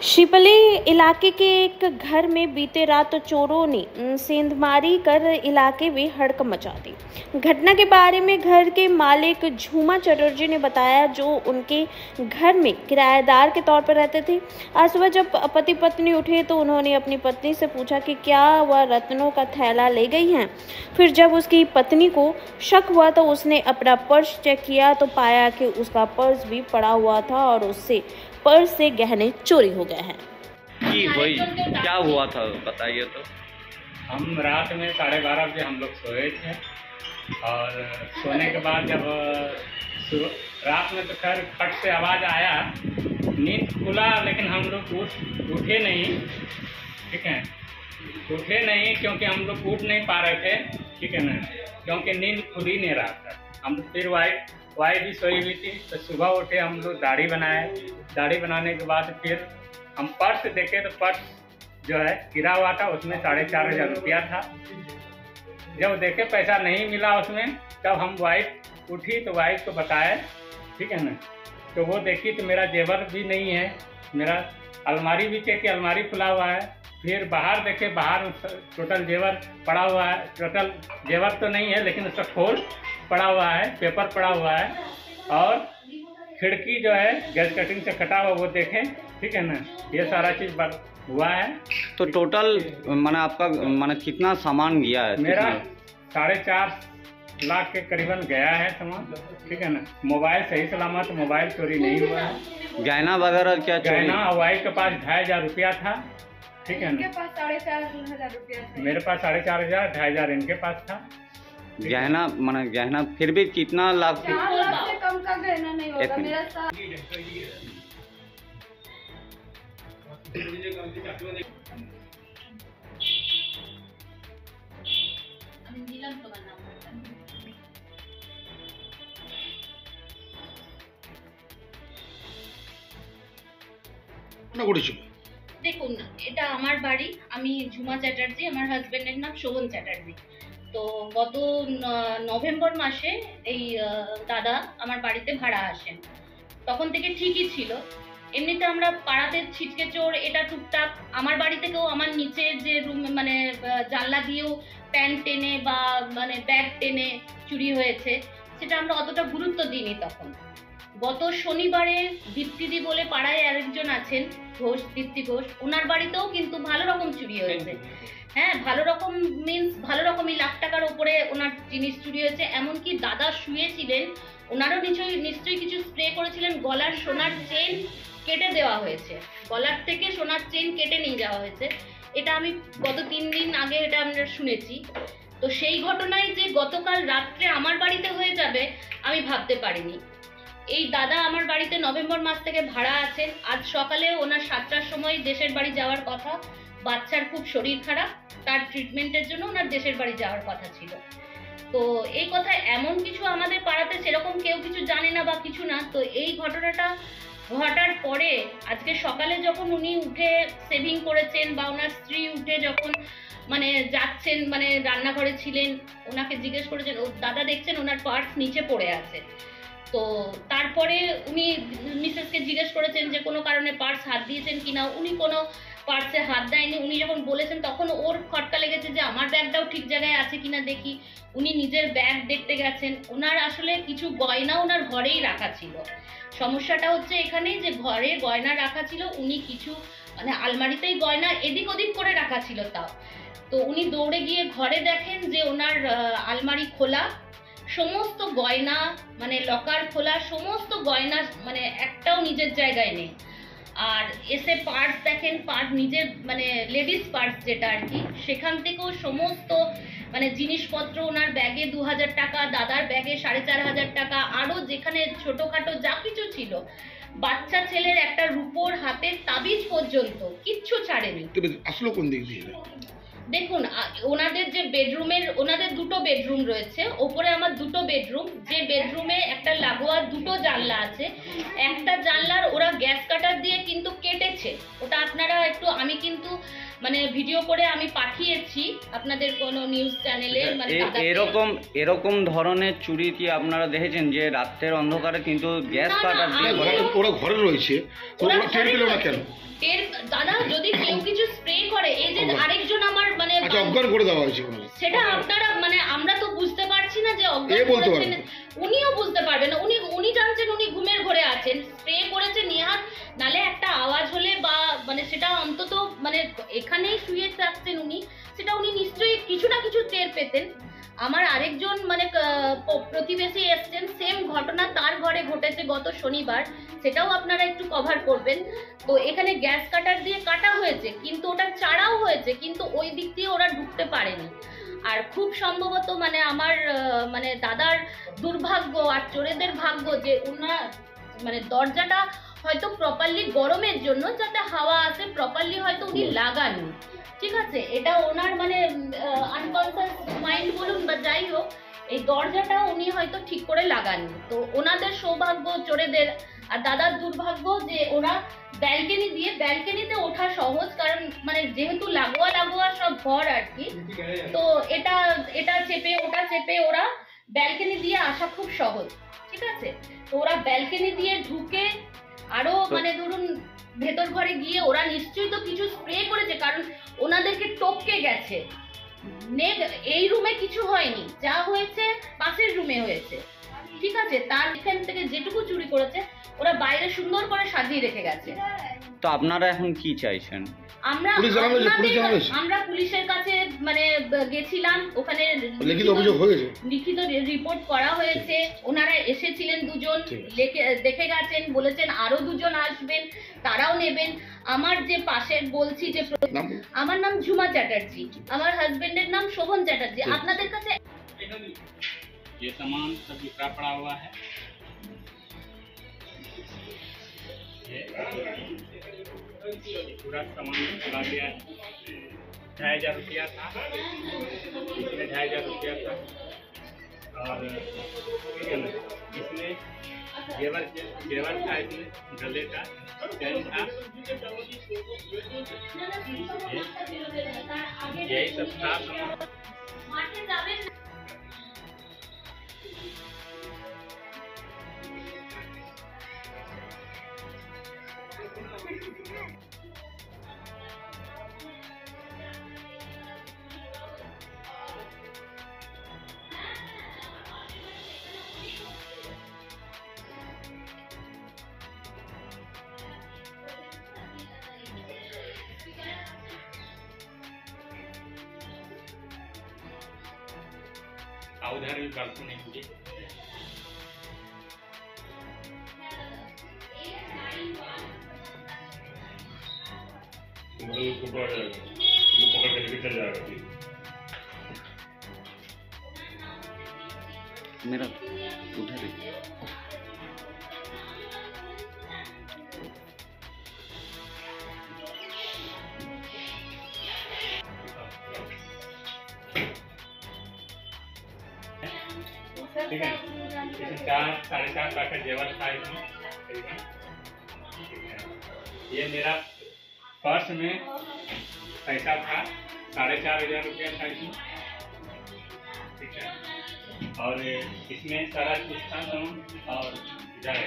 Shipley इलाके के एक घर में बीते रात चोरों ने सेंधमारी कर इलाके में हड़कंप मचा दी। घटना के बारे में घर के मालिक झूमा चटर्जी ने बताया, जो उनके घर में किराएदार के तौर पर रहते थे। आज सुबह जब पति पत्नी उठे तो उन्होंने अपनी पत्नी से पूछा कि क्या वह रत्नों का थैला ले गई हैं। फिर जब उसकी पत्नी को शक हुआ तो उसने अपना पर्स चेक किया तो पाया कि उसका पर्स भी पड़ा हुआ था और उससे पर्स से गहने चोरी हो गए हैं। जी वही क्या हुआ था बताइए तो। हम रात में 12:30 बजे हम लोग सोए थे और सोने के बाद जब रात में तो खैर फट से आवाज़ आया, नींद खुला लेकिन हम लोग उठे नहीं। ठीक है, उठे नहीं क्योंकि हम लोग उठ नहीं पा रहे थे। ठीक है ना, क्योंकि नींद खुल ही नहीं रहा था। हम फिर वाइफ भी सोई हुई थी तो सुबह उठे, हम लोग दाढ़ी बनाए। दाढ़ी बनाने के बाद फिर हम पर्स देखे तो पर्स जो है गिरा हुआ था, उसमें 4,500 रुपया था। जब देखे पैसा नहीं मिला उसमें, तब हम वाइफ उठी तो वाइफ को बताए। ठीक है ना, तो वो देखी तो मेरा जेवर भी नहीं है, मेरा अलमारी भी चेक की, अलमारी खुला हुआ है। फिर बाहर देखे, बाहर टोटल जेवर पड़ा हुआ है। टोटल जेवर तो नहीं है लेकिन उसका खोल पड़ा हुआ है, पेपर पड़ा हुआ है और खिड़की जो है गैस कटिंग से कटा हुआ वो देखें। ठीक है ना, ये सारा चीज़ हुआ है। तो टोटल माने आपका माने कितना सामान गया है? मेरा 4.5 लाख के करीबन गया है सामान। ठीक है ना, मोबाइल सही सलामत, मोबाइल चोरी नहीं हुआ है। गहना वगैरह क्या चोरी? गहना वाइफ के पास 2,500 रुपया था। ठीक है ना, पास 4,500 रुपया था। मेरे पास 4,500, 2,500 इनके पास था। गहना माने गहना फिर भी कितना लाख? 4 लाख से कम का गहना नहीं होगा मेरा। দেখুন, এটা আমার বাড়ি, আমি ঝুমা চ্যাটার্জি, আমার হাজবেন্ডের নাম শোভন চ্যাটার্জি। তো গত নভেম্বর মাসে এই দাদা আমার বাড়িতে ভাড়া আসেন। তখন থেকে ঠিকই ছিল। এমনিতে আমরা পাড়াতে ছিটকে চোর এটা টুকটাক, আমার বাড়ি থেকেও আমার নিচে যে রুম মানে জানলা দিয়েও প্যান্ট টেনে বা মানে ব্যাগ টেনে চুরি হয়েছে, সেটা আমরা অতটা গুরুত্ব দিইনি তখন। গত শনিবারে দীপ্তিদি বলে পাড়ায় আরেকজন আছেন, ঘোষ, দীপ্তি ঘোষ, ওনার বাড়িতেও কিন্তু ভালো রকম চুরি হয়েছে। হ্যাঁ, ভালো রকম মিন্স ভালো রকমই লাখ টাকার উপরে ওনার জিনিস চুরি হয়েছে। এমনকি দাদা শুয়েছিলেন, ওনারও নিশ্চয়ই কিছু স্প্রে করেছিলেন। গলার সোনার চেন কেটে দেওয়া হয়েছে, গলার থেকে সোনার চেন কেটে নিয়ে যাওয়া হয়েছে। এটা আমি গত 3 দিন আগে এটা আমরা শুনেছি। তো সেই ঘটনায় যে গতকাল রাত্রে আমার বাড়িতে হয়ে যাবে আমি ভাবতে পারিনি। এই দাদা আমার বাড়িতে নভেম্বর মাস থেকে ভাড়া আছেন। আজ সকালে ওনার 7টার সময় দেশের বাড়ি যাওয়ার কথা। বাচ্চার খুব শরীর খারাপ, তার ট্রিটমেন্টের জন্য ওনার দেশের বাড়ি যাওয়ার কথা ছিল। তো এই কথা এমন কিছু আমাদের পাড়াতে সেরকম কেউ কিছু জানে না বা কিছু না। তো এই ঘটনাটা ঘটার পরে আজকে সকালে যখন উনি উঠে সেভিং করেছেন বা ওনার স্ত্রী উঠে যখন মানে যাচ্ছেন, মানে রান্নাঘরে ছিলেন, ওনাকে জিজ্ঞেস করেছেন, ও দাদা দেখছেন ওনার পার্স নিচে পড়ে আছে। তো তারপরে উনি মিসেসকে জিজ্ঞেস করেছেন যে কোনো কারণে পার্স হাত দিয়েছেন কিনা। উনি কোনো পার্সে হাত দেয়নি। উনি যখন বলেছেন তখন ওর খটকা লেগেছে যে আমার ব্যাগটাও ঠিক জায়গায় আছে কিনা দেখি। উনি নিজের ব্যাগ দেখতে গেছেন। ওনার আসলে কিছু গয়না ওনার ঘরেই রাখা ছিল। সমস্যাটা হচ্ছে এখানেই যে ঘরে গয়না রাখা ছিল, উনি কিছু মানে আলমারিতেই গয়না এদিক ওদিক করে রাখা ছিল তাও। তো উনি দৌড়ে গিয়ে ঘরে দেখেন যে ওনার আলমারি খোলা, সমস্ত গয়না মানে লকার খোলা, সমস্ত গয়না মানে একটাও নিজের জায়গায় নেই। আর এসে পার্স দেখেন, পার্স নিজের মানে লেডিস পার্স যেটা আর কি, সেখান থেকেও সমস্ত মানে জিনিসপত্র ওনার ব্যাগে 2,000 টাকা, দাদার ব্যাগে 4,500 টাকা, আরও যেখানে ছোটোখাটো যা কিছু ছিল, বাচ্চা ছেলের একটা রূপোর হাতের তাবিজ পর্যন্ত কিচ্ছু ছাড়েনি। আসলে কোন দিক দিয়ে দেখুন ওনাদের যে ওনাদের দুটো বেডরুম রয়েছে, ওপরে আমার দুটো বেডরুম, যে বেডরুমে একটা লাগোয়া দুটো জানলা আছে, একটা জানলার ওরা গ্যাস কাটার দিয়ে কিন্তু কেটেছে। ওটা আপনারা একটু, আমি কিন্তু মানে ভিডিও করে আমি পাঠিয়েছি আপনাদের কোনো নিউজ চ্যানেলে। মানে এরকম ধরনের চুরি কি আপনারা দেখেছেন যে রাতের অন্ধকারে কিন্তু গ্যাস কাটার দিয়ে ওরা ঘরে রয়েছে, ওরা টের পেল না কেন? দাদা যদি কেউ কিছু স্প্রে করে, এই যে আরেকজন আমার মানে অজ্ঞান করে দেওয়া হয়েছে, সেটা আপনারা মানে আমরা তো বুঝতে পারছি না যে অজ্ঞান করেছেন, উনিও বুঝতে পারবেন না। উনি জানছেন উনি ঘুমের ঘরে আছেন, স্প্রে করেছে নিহাত, নালে একটা আওয়াজ হলে বা মানে সেটা অন্তত মানে এখানেই শুয়ে থাকতেন উনি, সেটা উনি নিশ্চয়ই কিছু না কিছু টের পেতেন। আমার আরেকজন মানে প্রতিবেশী এসছেন, সেম ঘটনা তার ঘরে ঘটেছে গত শনিবার, সেটাও আপনারা একটু কভার করবেন। তো এখানে গ্যাস কাটার দিয়ে কাটা হয়েছে, কিন্তু ওটা চাড়াও হয়েছে, কিন্তু ওই দিক দিয়ে ওরা ঢুকতে পারেনি। আর খুব সম্ভবত মানে আমার মানে দাদার দুর্ভাগ্য আর চোরেদের ভাগ্য যে ওনার মানে দরজাটা হয়তো প্রপারলি গরমের জন্য যাতে হাওয়া আসে প্রপারলি হয়তো উনি লাগাননি, ঠিক আছে? এটা ওনার মানে আনকনসিয়াস মাইন্ড বলুন বা যাই হোক, এই দরজাটা উনি হয়তো ঠিক করে লাগাননি। তো ওনাদের সৌভাগ্য চোরেদের, আর দাদার দুর্ভাগ্য যে ওরা ব্যালকনিতে ওঠা সহজ, কারণ মানে যেহেতু লাগোয়া সব ঘর আর কি, তো এটা চেপে ওটা চেপে ওরা ব্যালকনি দিয়ে আসা খুব সহজ, ঠিক আছে? তো ওরা ব্যালকনি দিয়ে ঢুকে আরো মানে ধরুন ভেতর ঘরে গিয়ে ওরা নিশ্চয়ই তো কিছু স্প্রে করেছে, কারণ ওনাদেরকে টপকে গেছে। এই রুমে কিছু হয়নি, যা হয়েছে পাশের রুমে হয়েছে, ঠিক আছে? তার এখান থেকে যেটুকু চুরি করেছে ওরা বাইরে সুন্দর করে সাজিয়ে রেখে গেছে। তো আপনারা এখন কি চাইছেন? আমরা পুলিশের কাছে মানে গেছিলাম, ওখানে লিখিত রিপোর্ট করা হয়েছে, ওনারা এসেছিলেন দুজন, দেখে গেছেন, বলেছেন আরো দুজন আসবেন, তারাও নেবেন। আমার যে পাশের বলছি যে আমার নাম ঝুমা চ্যাটার্জি, আমার হাজবেন্ডের নাম শোভন চ্যাটার্জি। আপনাদের কাছে ये सामान सब बिखरा पड़ा हुआ है, ये पूरा सामान चला गया है। 2500 रुपया था, इसमें 2500 रुपया था, और इसमें जेवर था, इसमें गले का चैन था, यही सब था सामान। उधर भी बालकनी नहीं मुझे पकड़ के लेके चल जाएगा मेरा उधर ही। ठीक है, इसमें 4-4.5 लाख का जेवर था इसमें करीबन। ये मेरा पर्स में पैसा था, 4,500 रुपया था इसमें, ठीक है? और इसमें सारा कुछ था सामान और जाए